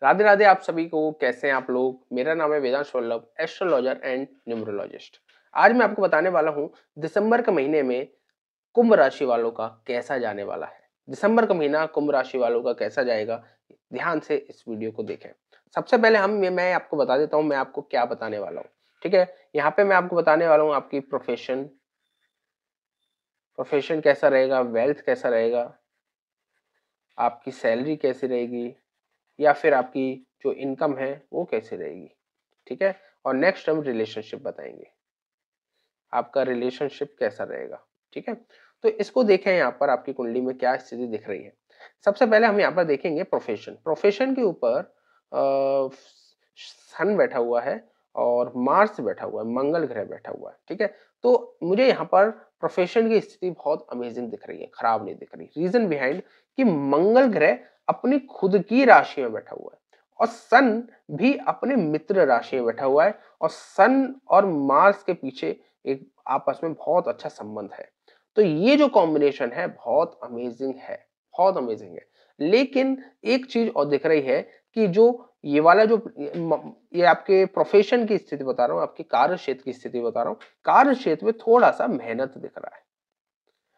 राधे राधे आप सभी को। कैसे हैं आप लोग? मेरा नाम है Vedansh Vallabh, astrologer and numerologist. आज मैं आपको बताने वाला हूं दिसंबर के महीने में कुंभ राशि वालों का कैसा जाने वाला है। दिसंबर का महीना कुंभ राशि वालों का कैसा जाएगा, ध्यान से इस वीडियो को देखें। सबसे पहले मैं आपको बता देता हूं मैं आपको क्या बताने वाला हूं। ठीक है, यहाँ पे मैं आपको बताने वाला हूं आपकी प्रोफेशन प्रोफेशन कैसा रहेगा, वेल्थ कैसा रहेगा, आपकी सैलरी कैसी रहेगी, या फिर आपकी जो इनकम है वो कैसे रहेगी। ठीक है, और नेक्स्ट हम रिलेशनशिप बताएंगे, आपका रिलेशनशिप कैसा रहेगा। ठीक है, तो इसको देखें यहाँ पर आपकी कुंडली में क्या स्थिति दिख रही है। सबसे पहले हम यहाँ पर देखेंगे प्रोफेशन के ऊपर सन बैठा हुआ है और मार्स बैठा हुआ है, मंगल ग्रह बैठा हुआ है। ठीक है, तो मुझे यहाँ पर प्रोफेशन की स्थिति बहुत अमेजिंग दिख रही है, खराब नहीं दिख रही। रीजन बिहाइंड कि मंगल ग्रह अपनी खुद की राशि में बैठा हुआ है और सन भी अपने मित्र राशि में बैठा हुआ है, और सन और मार्स के पीछे एक आपस में बहुत अच्छा संबंध है। तो ये जो कॉम्बिनेशन है बहुत अमेजिंग है, बहुत अमेजिंग है। लेकिन एक चीज और दिख रही है कि जो ये वाला जो ये आपके प्रोफेशन की स्थिति बता रहा हूँ, आपके कार्य क्षेत्र की स्थिति बता रहा हूँ, कार्य क्षेत्र में थोड़ा सा मेहनत दिख रहा है,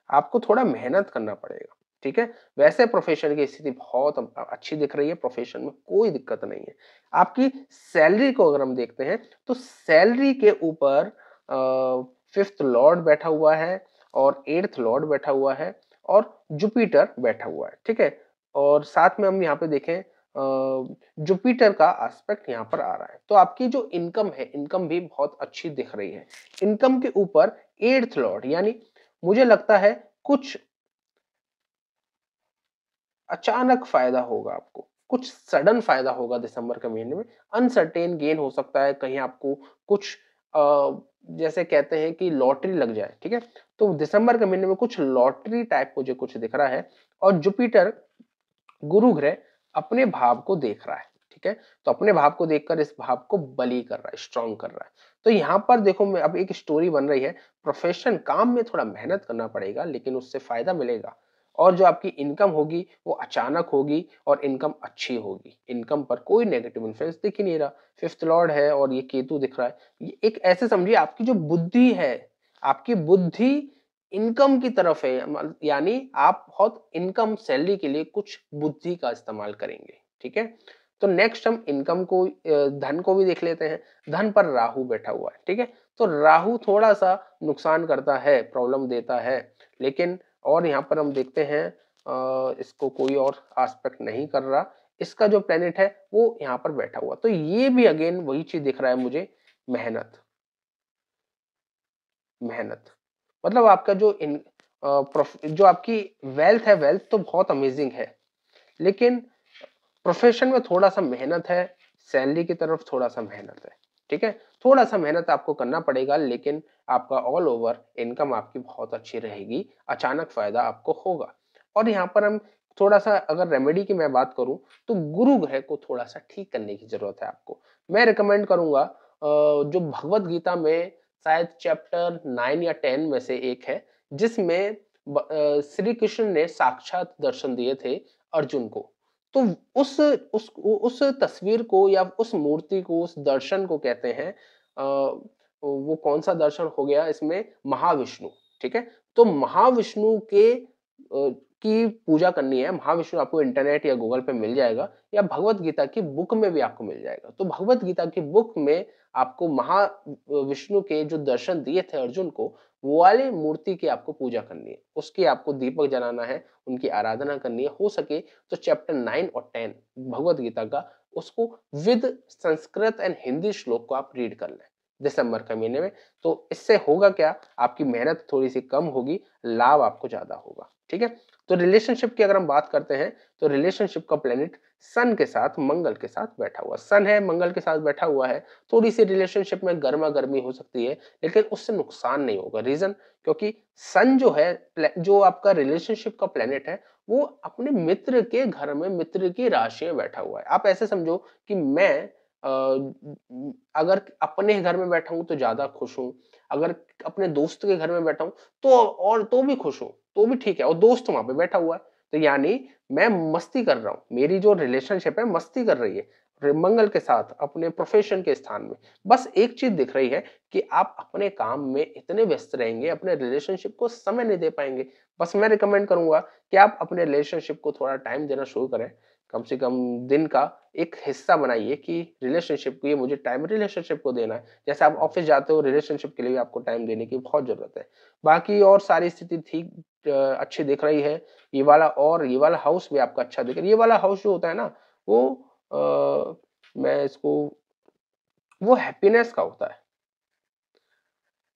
आपको थोड़ा मेहनत करना पड़ेगा। ठीक है, वैसे प्रोफेशन की स्थिति बहुत अच्छी दिख रही है, प्रोफेशन में कोई दिक्कत नहीं है। आपकी सैलरी को अगर हम देखते हैं तो सैलरी के ऊपर फिफ्थ लॉर्ड बैठा हुआ है और एट्थ लॉर्ड बैठा हुआ है और जुपिटर बैठा हुआ है। ठीक है, और साथ में हम यहाँ पे देखें जुपिटर का एस्पेक्ट यहाँ पर आ रहा है, तो आपकी जो इनकम है, इनकम भी बहुत अच्छी दिख रही है। इनकम के ऊपर एट्थ लॉर्ड, यानी मुझे लगता है कुछ अचानक फायदा होगा आपको, कुछ सडन फायदा होगा दिसंबर के महीने में। अनसर्टेन गेन हो सकता है, कहीं आपको कुछ जैसे कहते हैं कि लॉटरी लग जाए। ठीक है, तो दिसंबर के महीने में कुछ लॉटरी टाइप मुझे कुछ दिख रहा है। और जुपिटर गुरु ग्रह अपने भाव को देख रहा है। ठीक है, तो अपने भाव को देखकर इस भाव को बली कर रहा है, स्ट्रॉन्ग कर रहा है। तो यहाँ पर देखो मैं अब एक स्टोरी बन रही है। प्रोफेशन काम में थोड़ा मेहनत करना पड़ेगा लेकिन उससे फायदा मिलेगा, और जो आपकी इनकम होगी वो अचानक होगी और इनकम अच्छी होगी। इनकम पर कोई नेगेटिव इन्फ्लुएंस दिख ही नहीं रहा। फिफ्थ लॉर्ड है और ये केतु दिख रहा है। ये एक ऐसे समझिए आपकी जो बुद्धि है, आपकी बुद्धि इनकम की तरफ है, यानी आप बहुत इनकम सैलरी के लिए कुछ बुद्धि का इस्तेमाल करेंगे। ठीक है, तो नेक्स्ट हम इनकम को धन को भी देख लेते हैं। धन पर राहु बैठा हुआ है। ठीक है, तो राहु थोड़ा सा नुकसान करता है, प्रॉब्लम देता है, लेकिन और यहाँ पर हम देखते हैं इसको कोई और एस्पेक्ट नहीं कर रहा। इसका जो प्लेनेट है वो यहाँ पर बैठा हुआ, तो ये भी अगेन वही चीज दिख रहा है मुझे, मेहनत। मेहनत मतलब आपका जो जो आपकी वेल्थ है, वेल्थ तो बहुत अमेजिंग है, लेकिन प्रोफेशन में थोड़ा सा मेहनत है, सैलरी की तरफ थोड़ा सा मेहनत है। ठीक है, थोड़ा सा मेहनत आपको करना पड़ेगा, लेकिन आपका ऑल ओवर इनकम आपकी बहुत अच्छी रहेगी, अचानक फायदा आपको होगा। और यहाँ पर हम थोड़ा सा अगर रेमेडी की मैं बात करूं तो गुरु ग्रह को थोड़ा सा ठीक करने की जरूरत है आपको। मैं रिकमेंड करूंगा जो भगवत गीता में शायद चैप्टर 9 या 10 में से एक है, जिसमें श्री कृष्ण ने साक्षात दर्शन दिए थे अर्जुन को। तो उस तस्वीर को या उस मूर्ति को, उस दर्शन को कहते हैं वो कौन सा दर्शन हो गया इसमें, महाविष्णु। ठीक है, तो महाविष्णु के की पूजा करनी है। महाविष्णु आपको इंटरनेट या गूगल पे मिल जाएगा, या भगवत गीता की बुक में भी आपको मिल जाएगा। तो भगवत गीता की बुक में आपको महाविष्णु के जो दर्शन दिए थे अर्जुन को, वो वाले मूर्ति की आपको पूजा करनी है, उसकी आपको दीपक जलाना है, उनकी आराधना करनी है। हो सके तो चैप्टर 9 और 10 भगवत गीता का, उसको विद संस्कृत एंड हिंदी श्लोक को आप रीड कर लें दिसंबर के महीने में। तो इससे होगा क्या, आपकी मेहनत थोड़ी सी कम होगी, लाभ आपको ज्यादा होगा। ठीक है, तो रिलेशनशिप की अगर हम बात करते हैं तो रिलेशनशिप का प्लेनेट सन के साथ, मंगल के साथ बैठा हुआ, सन है मंगल के साथ बैठा हुआ है। थोड़ी सी रिलेशनशिप में गर्मा गर्मी हो सकती है, लेकिन उससे नुकसान नहीं होगा। रीजन, क्योंकि सन जो है, जो आपका रिलेशनशिप का प्लेनेट है, वो अपने मित्र के घर में, मित्र की राशि में बैठा हुआ है। आप ऐसे समझो कि मैं अगर अपने घर में बैठा हूं तो ज्यादा खुश हूं, अगर अपने दोस्त के घर में बैठा हूं तो और तो भी खुश हूं, तो भी ठीक है, और दोस्त वहां पे बैठा हुआ है, तो यानी मैं मस्ती कर रहा हूँ, मेरी जो रिलेशनशिप है मस्ती कर रही है मंगल के साथ अपने प्रोफेशन के स्थान में। बस एक चीज दिख रही है कि आप अपने काम में इतने व्यस्त रहेंगे, अपने रिलेशनशिप को समय नहीं दे पाएंगे। बस मैं रिकमेंड करूंगा कि आप अपने रिलेशनशिप को थोड़ा टाइम देना शुरू करें। कम से कम दिन का एक हिस्सा बनाइए कि रिलेशनशिप को, ये मुझे टाइम रिलेशनशिप को देना है। जैसे आप ऑफिस जाते हो, रिलेशनशिप के लिए भी आपको टाइम देने की बहुत जरूरत है। बाकी और सारी स्थिति ठीक अच्छी दिख रही है। ये वाला हाउस भी आपका अच्छा दिख रहा है। ये वाला हाउस जो होता है ना, वो मैं इसको वो हैप्पीनेस का होता है।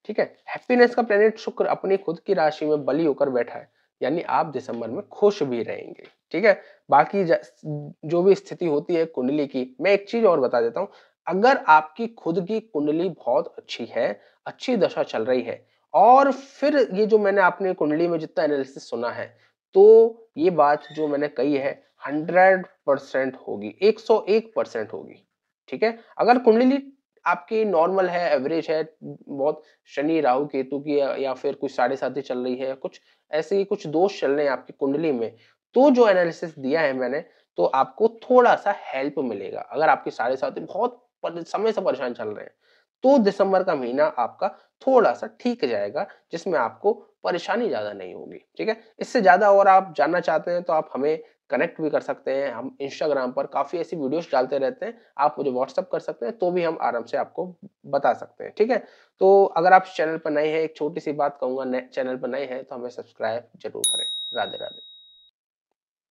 ठीक है, हैप्पीनेस का प्लेनेट शुक्र अपनी खुद की राशि में बली होकर बैठा है, यानी आप दिसंबर में खुश भी रहेंगे। ठीक है, बाकी जो भी स्थिति होती है कुंडली की, मैं एक चीज और बता देता हूं। अगर आपकी खुद की कुंडली बहुत अच्छी है, अच्छी दशा चल रही है, और फिर ये जो मैंने अपनी कुंडली में जितना एनालिसिस सुना है, तो ये बात जो मैंने कही है 100% होगी, 101% होगी। ठीक है, अगर कुंडली आपकी नॉर्मल है, एवरेज है, बहुत शनि राहु केतु की या फिर कुछ साढ़े साथी चल रही है, कुछ ऐसे ही कुछ दोष चल रहे हैं आपकी कुंडली में, तो जो एनालिसिस दिया है मैंने, तो आपको थोड़ा सा हेल्प मिलेगा। अगर आपके साढ़े साथी बहुत समय से परेशान चल रहे हैं, तो दिसंबर का महीना आपका थोड़ा सा ठीक जाएगा, जिसमें आपको परेशानी ज्यादा नहीं होगी। ठीक है, इससे ज्यादा और आप जानना चाहते हैं तो आप हमें कनेक्ट भी कर सकते हैं। हम इंस्टाग्राम पर काफ़ी ऐसी वीडियोस डालते रहते हैं, आप मुझे व्हाट्सएप कर सकते हैं, तो भी हम आराम से आपको बता सकते हैं। ठीक है, तो अगर आप इस चैनल पर नए हैं, एक छोटी सी बात कहूंगा, चैनल पर नए हैं तो हमें सब्सक्राइब जरूर करें। राधे राधे।